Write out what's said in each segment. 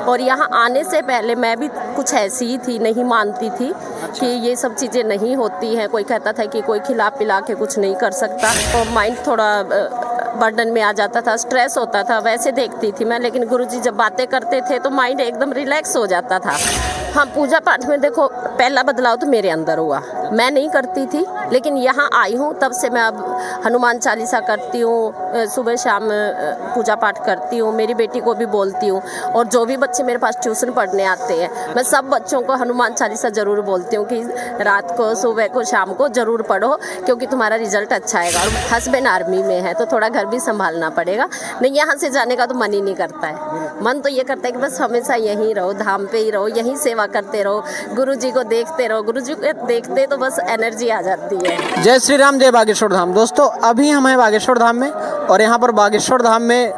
और यहाँ आने से पहले मैं भी कुछ ऐसी ही थी, नहीं मानती थी कि ये सब चीज़ें नहीं होती हैं। कोई कहता था कि कोई खिला पिला के कुछ नहीं कर सकता, और माइंड थोड़ा बर्डन में आ जाता था, स्ट्रेस होता था, वैसे देखती थी मैं। लेकिन गुरुजी जब बातें करते थे तो माइंड एकदम रिलैक्स हो जाता था। हाँ, पूजा पाठ में देखो पहला बदलाव तो मेरे अंदर हुआ। मैं नहीं करती थी, लेकिन यहाँ आई हूँ तब से मैं अब हनुमान चालीसा करती हूँ, सुबह शाम पूजा पाठ करती हूँ, मेरी बेटी को भी बोलती हूँ। और जो भी बच्चे मेरे पास ट्यूशन पढ़ने आते हैं, मैं सब बच्चों को हनुमान चालीसा ज़रूर बोलती हूँ कि रात को, सुबह को, शाम को ज़रूर पढ़ो, क्योंकि तुम्हारा रिजल्ट अच्छा आएगा। और हस्बैंड आर्मी में है तो थोड़ा घर भी संभालना पड़ेगा। नहीं, यहाँ से जाने का तो मन ही नहीं करता है। मन तो ये करता है कि बस हमेशा यहीं रहो, धाम पे ही रहो, यहीं सेवा करते रहो, गुरु जी को देखते रहो। गुरु जी को देखते तो बस एनर्जी आ जाती है। जय श्री राम, जय बागेश्वर धाम। दोस्तों, अभी हम हैं बागेश्वर धाम में, और यहाँ पर बागेश्वर धाम में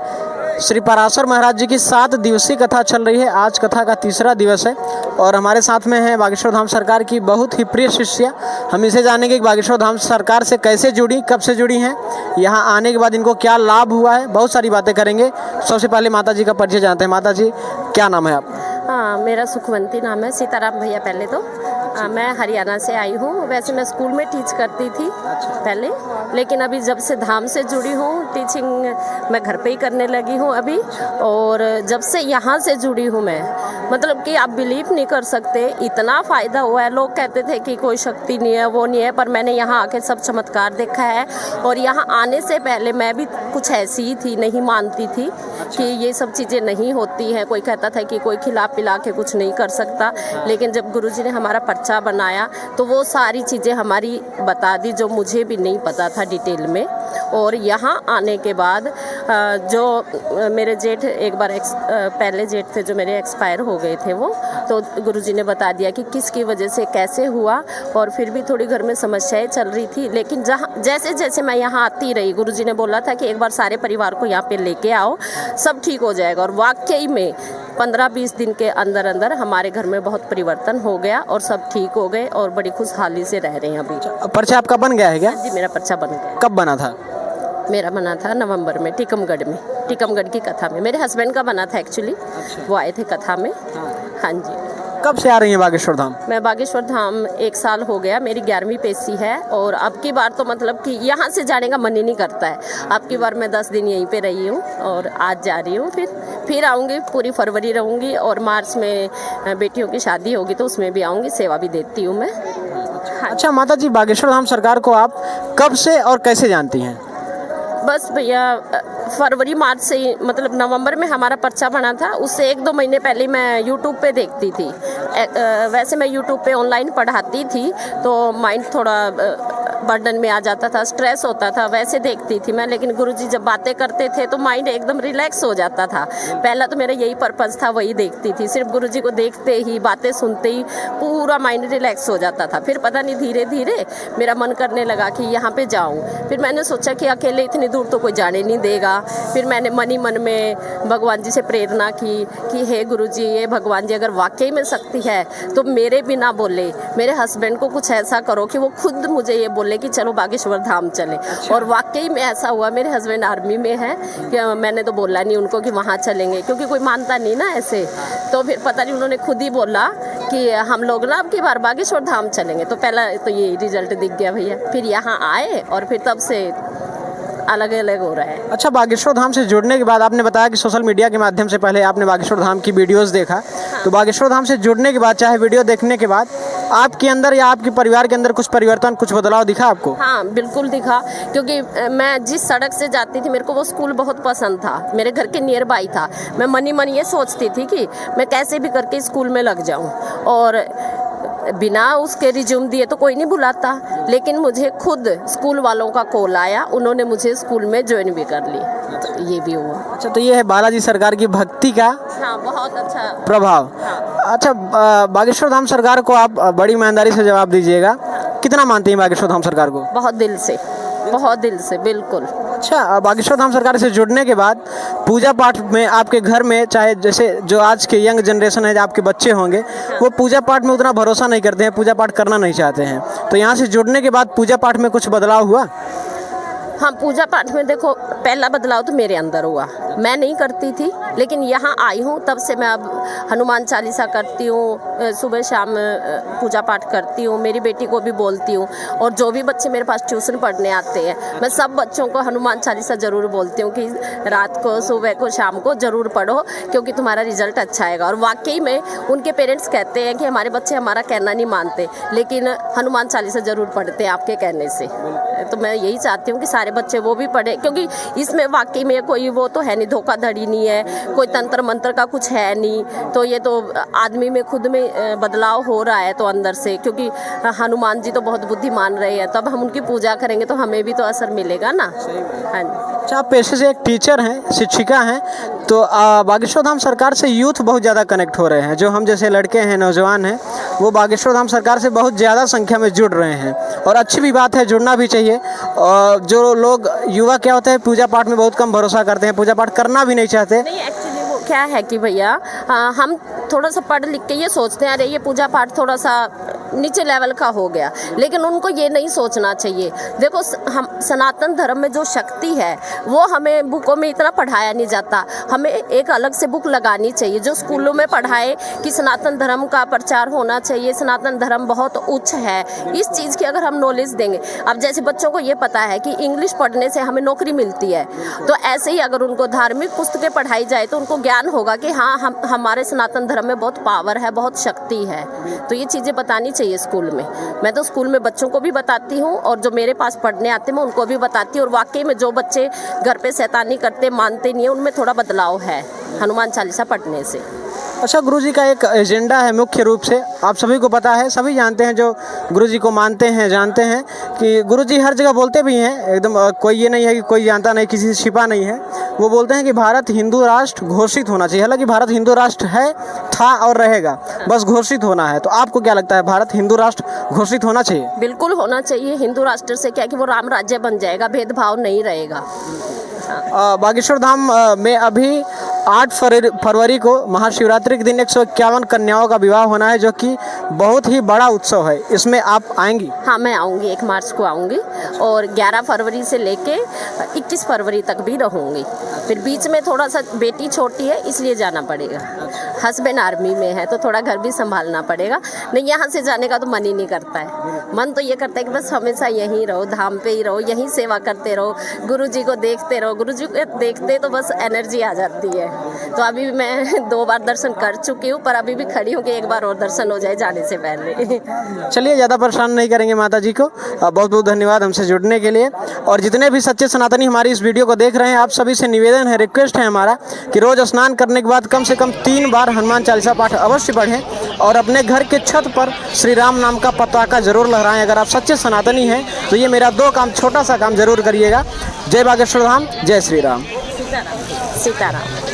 श्री पराशर महाराज जी की 7 दिवसीय कथा चल रही है। आज कथा का 3रा दिवस है, और हमारे साथ में है बागेश्वर धाम सरकार की बहुत ही प्रिय शिष्या। हम इसे जानेंगे कि बागेश्वर धाम सरकार से कैसे जुड़ी, कब से जुड़ी हैं, यहाँ आने के बाद इनको क्या लाभ हुआ है, बहुत सारी बातें करेंगे। सबसे पहले माता जी का परिचय जानते हैं। माता जी, क्या नाम है आप? हाँ, मेरा सुखवंती नाम है, सीताराम भैया। पहले तो मैं हरियाणा से आई हूँ। वैसे मैं स्कूल में टीच करती थी पहले, लेकिन अभी जब से धाम से जुड़ी हूँ, टीचिंग मैं घर पे ही करने लगी हूँ अभी। और जब से यहाँ से जुड़ी हूँ मैं, मतलब कि आप बिलीव नहीं कर सकते, इतना फ़ायदा हुआ है। लोग कहते थे कि कोई शक्ति नहीं है, वो नहीं है, पर मैंने यहाँ आके सब चमत्कार देखा है। और यहाँ आने से पहले मैं भी कुछ ऐसी ही थी, नहीं मानती थी कि ये सब चीज़ें नहीं होती हैं। कोई कहता था कि कोई खिला पिला के कुछ नहीं कर सकता, लेकिन जब गुरुजी ने हमारा पर्चा बनाया तो वो सारी चीज़ें हमारी बता दी जो मुझे भी नहीं पता था डिटेल में। और यहाँ आने के बाद जो मेरे जेठ एक बार पहले जेठ थे जो मेरे एक्सपायर हो गए थे, वो तो गुरुजी ने बता दिया कि किसकी वजह से कैसे हुआ। और फिर भी थोड़ी घर में समस्याएं चल रही थी, लेकिन जैसे जैसे मैं यहाँ आती रही, गुरुजी ने बोला था कि एक बार सारे परिवार को यहाँ पे लेके आओ, सब ठीक हो जाएगा। और वाकई में 15-20 दिन के अंदर अंदर हमारे घर में बहुत परिवर्तन हो गया और सब ठीक हो गए और बड़ी खुशहाली से रह रहे हैं अभी। पर्चा आपका बन गया है क्या? जी, मेरा पर्चा बन गया। कब बना था? मेरा बना था नवंबर में, टीकमगढ़ में, टीकमगढ़ की कथा में। मेरे हस्बैंड का बना था एक्चुअली, वो आए थे कथा में। हाँ जी। कब से आ रही हैं बागेश्वर धाम? मैं बागेश्वर धाम 1 साल हो गया, मेरी 11वीं पेशी है। और अब की बार तो मतलब कि यहाँ से जाने का मन ही नहीं करता है। अब की बार मैं 10 दिन यहीं पे रही हूँ और आज जा रही हूँ, फिर आऊँगी। पूरी फरवरी रहूँगी और मार्च में बेटियों की शादी होगी तो उसमें भी आऊँगी, सेवा भी देती हूँ मैं। हाँ। अच्छा माता जी, बागेश्वर धाम सरकार को आप कब से और कैसे जानती हैं? बस भैया फरवरी मार्च से ही, मतलब नवंबर में हमारा पर्चा बना था, उससे 1-2 महीने पहले मैं यूट्यूब पे देखती थी। वैसे मैं यूट्यूब पे ऑनलाइन पढ़ाती थी तो माइंड थोड़ा बर्डन में आ जाता था, स्ट्रेस होता था, वैसे देखती थी मैं। लेकिन गुरुजी जब बातें करते थे तो माइंड एकदम रिलैक्स हो जाता था। पहला तो मेरा यही पर्पज़ था, वही देखती थी। सिर्फ गुरुजी को देखते ही, बातें सुनते ही पूरा माइंड रिलैक्स हो जाता था। फिर पता नहीं धीरे धीरे मेरा मन करने लगा कि यहाँ पे जाऊँ। फिर मैंने सोचा कि अकेले इतनी दूर तो कोई जाने नहीं देगा। फिर मैंने मन ही मन में भगवान जी से प्रेरणा की कि हे गुरुजी, ये भगवान जी अगर वाकई में शक्ति है तो मेरे बिना बोले मेरे हस्बैंड को कुछ ऐसा करो कि वो खुद मुझे ये बोले कि चलो बागेश्वर धाम चले। और वाकई में ऐसा हुआ। मेरे हस्बैंड आर्मी में है कि मैंने तो बोला नहीं उनको कि वहाँ चलेंगे, क्योंकि कोई मानता नहीं ना ऐसे। तो फिर पता नहीं उन्होंने खुद ही बोला कि हम लोग ना अब की बार बागेश्वर धाम चलेंगे। तो पहला तो ये रिजल्ट दिख गया भैया। फिर यहाँ आए और फिर तब से अलग अलग हो रहा है। अच्छा, बागेश्वर धाम से जुड़ने के बाद आपने बताया कि सोशल मीडिया के माध्यम से पहले आपने बागेश्वर धाम की वीडियोस देखा। हाँ। तो बागेश्वर धाम से जुड़ने के बाद, चाहे वीडियो देखने के बाद, आपके अंदर या आपके परिवार के अंदर कुछ परिवर्तन, कुछ बदलाव दिखा आपको? हाँ, बिल्कुल दिखा। क्योंकि मैं जिस सड़क से जाती थी, मेरे को वो स्कूल बहुत पसंद था, मेरे घर के नियर बाई था। मैं मन ही मन ये सोचती थी कि मैं कैसे भी करके स्कूल में लग जाऊँ। और बिना उसके रिज्यूम दिए तो कोई नहीं बुलाता, लेकिन मुझे खुद स्कूल वालों का कॉल आया, उन्होंने मुझे स्कूल में ज्वाइन भी कर ली। तो ये भी हुआ। अच्छा, तो ये है बालाजी सरकार की भक्ति का हाँ, बहुत अच्छा प्रभाव। हाँ। अच्छा, बागेश्वर धाम सरकार को आप बड़ी ईमानदारी से जवाब दीजिएगा, कितना मानती हैं बागेश्वर धाम सरकार को? बहुत दिल से, बहुत दिल से, बिल्कुल। अच्छा, बागेश्वर धाम सरकार से जुड़ने के बाद पूजा पाठ में आपके घर में, चाहे जैसे जो आज के यंग जनरेशन है, आपके बच्चे होंगे, वो पूजा पाठ में उतना भरोसा नहीं करते हैं, पूजा पाठ करना नहीं चाहते हैं, तो यहाँ से जुड़ने के बाद पूजा पाठ में कुछ बदलाव हुआ? हाँ, पूजा पाठ में देखो पहला बदलाव तो मेरे अंदर हुआ। मैं नहीं करती थी, लेकिन यहाँ आई हूँ तब से मैं अब हनुमान चालीसा करती हूँ, सुबह शाम पूजा पाठ करती हूँ, मेरी बेटी को भी बोलती हूँ। और जो भी बच्चे मेरे पास ट्यूशन पढ़ने आते हैं, मैं सब बच्चों को हनुमान चालीसा ज़रूर बोलती हूँ कि रात को, सुबह को, शाम को ज़रूर पढ़ो, क्योंकि तुम्हारा रिजल्ट अच्छा आएगा। और वाकई में उनके पेरेंट्स कहते हैं कि हमारे बच्चे हमारा कहना नहीं मानते, लेकिन हनुमान चालीसा ज़रूर पढ़ते हैं आपके कहने से। तो मैं यही चाहती हूँ कि सारे बच्चे वो भी पढ़े, क्योंकि इसमें वाकई में कोई वो तो है नहीं, धोखाधड़ी नहीं है, कोई तंत्र मंत्र का कुछ है नहीं। तो ये तो आदमी में खुद में बदलाव हो रहा है तो अंदर से, क्योंकि हनुमान जी तो बहुत बुद्धिमान रहे हैं, तब हम उनकी पूजा करेंगे तो हमें भी तो असर मिलेगा ना। हाँ जी। अच्छा, आप पेशे से एक टीचर हैं, शिक्षिका हैं, तो बागेश्वर धाम सरकार से यूथ बहुत ज़्यादा कनेक्ट हो रहे हैं। जो हम जैसे लड़के हैं, नौजवान हैं, वो बागेश्वर धाम सरकार से बहुत ज़्यादा संख्या में जुड़ रहे हैं, और अच्छी भी बात है, जुड़ना भी चाहिए। और जो लोग युवा क्या होता है, पूजा पाठ में बहुत कम भरोसा करते हैं, पूजा पाठ करना भी नहीं चाहते। नहीं, एक्चुअली वो क्या है कि भैया, हम थोड़ा सा पढ़ लिख के ये सोचते हैं अरे ये पूजा पाठ थोड़ा सा नीचे लेवल का हो गया, लेकिन उनको ये नहीं सोचना चाहिए। देखो, हम सनातन धर्म में जो शक्ति है वो हमें बुकों में इतना पढ़ाया नहीं जाता, हमें एक अलग से बुक लगानी चाहिए जो स्कूलों में पढ़ाए कि सनातन धर्म का प्रचार होना चाहिए, सनातन धर्म बहुत उच्च है। इस चीज़ की अगर हम नॉलेज देंगे, अब जैसे बच्चों को ये पता है कि इंग्लिश पढ़ने से हमें नौकरी मिलती है, तो ऐसे ही अगर उनको धार्मिक पुस्तकें पढ़ाई जाए तो उनको ज्ञान होगा कि हाँ, हमारे सनातन धर्म में बहुत पावर है, बहुत शक्ति है। तो ये चीज़ें बतानी चाहिए स्कूल में। मैं तो स्कूल में बच्चों को भी बताती हूँ, और जो मेरे पास पढ़ने आते हैं मैं उनको भी बताती हूँ। और वाकई में जो बच्चे घर पे शैतानी करते, मानते नहीं है, उनमें थोड़ा बदलाव है हनुमान चालीसा पढ़ने से। अच्छा, गुरुजी का एक एजेंडा है मुख्य रूप से, आप सभी को पता है, सभी जानते हैं जो गुरुजी को मानते हैं, जानते हैं कि गुरुजी हर जगह बोलते भी हैं, एकदम कोई ये नहीं है कि कोई जानता नहीं, किसी से छिपा नहीं है। वो बोलते हैं कि भारत हिंदू राष्ट्र घोषित होना चाहिए। हालांकि भारत हिंदू राष्ट्र है, था और रहेगा, बस घोषित होना है। तो आपको क्या लगता है, भारत हिंदू राष्ट्र घोषित होना चाहिए? बिल्कुल होना चाहिए। हिंदू राष्ट्र से क्या कि वो राम राज्य बन जाएगा, भेदभाव नहीं रहेगा। बागेश्वर धाम में अभी 8 फरवरी को महाशिवरात्रि के दिन 151 कन्याओं का विवाह होना है, जो कि बहुत ही बड़ा उत्सव है। इसमें आप आएंगी? हाँ, मैं आऊँगी, 1 मार्च को आऊँगी, और 11 फरवरी से लेके 21 फरवरी तक भी रहूँगी। फिर बीच में थोड़ा सा बेटी छोटी है इसलिए जाना पड़ेगा, हस्बैंड आर्मी में है तो थोड़ा घर भी संभालना पड़ेगा। नहीं, यहाँ से जाने का तो मन ही नहीं करता है। मन तो ये करता है कि बस हमेशा यहीं रहो, धाम पे ही रहो, यहीं सेवा करते रहो, गुरु जी को देखते रहो। गुरु जी को देखते तो बस एनर्जी आ जाती है। तो अभी मैं 2 बार दर्शन कर चुकी हूँ, पर अभी भी खड़ी हूँ कि एक बार और दर्शन हो जाए जाने से पहले। चलिए, ज़्यादा परेशान नहीं करेंगे माता जी को। बहुत बहुत धन्यवाद हमसे जुड़ने के लिए। और जितने भी सच्चे सनातनी हमारी इस वीडियो को देख रहे हैं, आप सभी से निवेदन है, रिक्वेस्ट है हमारा कि रोज़ स्नान करने के बाद कम से कम 3 बार हनुमान चालीसा पाठ अवश्य पढ़ें, और अपने घर के छत पर श्री राम नाम का पताका जरूर लहराएं। अगर आप सच्चे सनातनी हैं तो ये मेरा 2 काम, छोटा सा काम जरूर करिएगा। जय बागेश्वर धाम, जय श्री राम। सीताराम। सीताराम।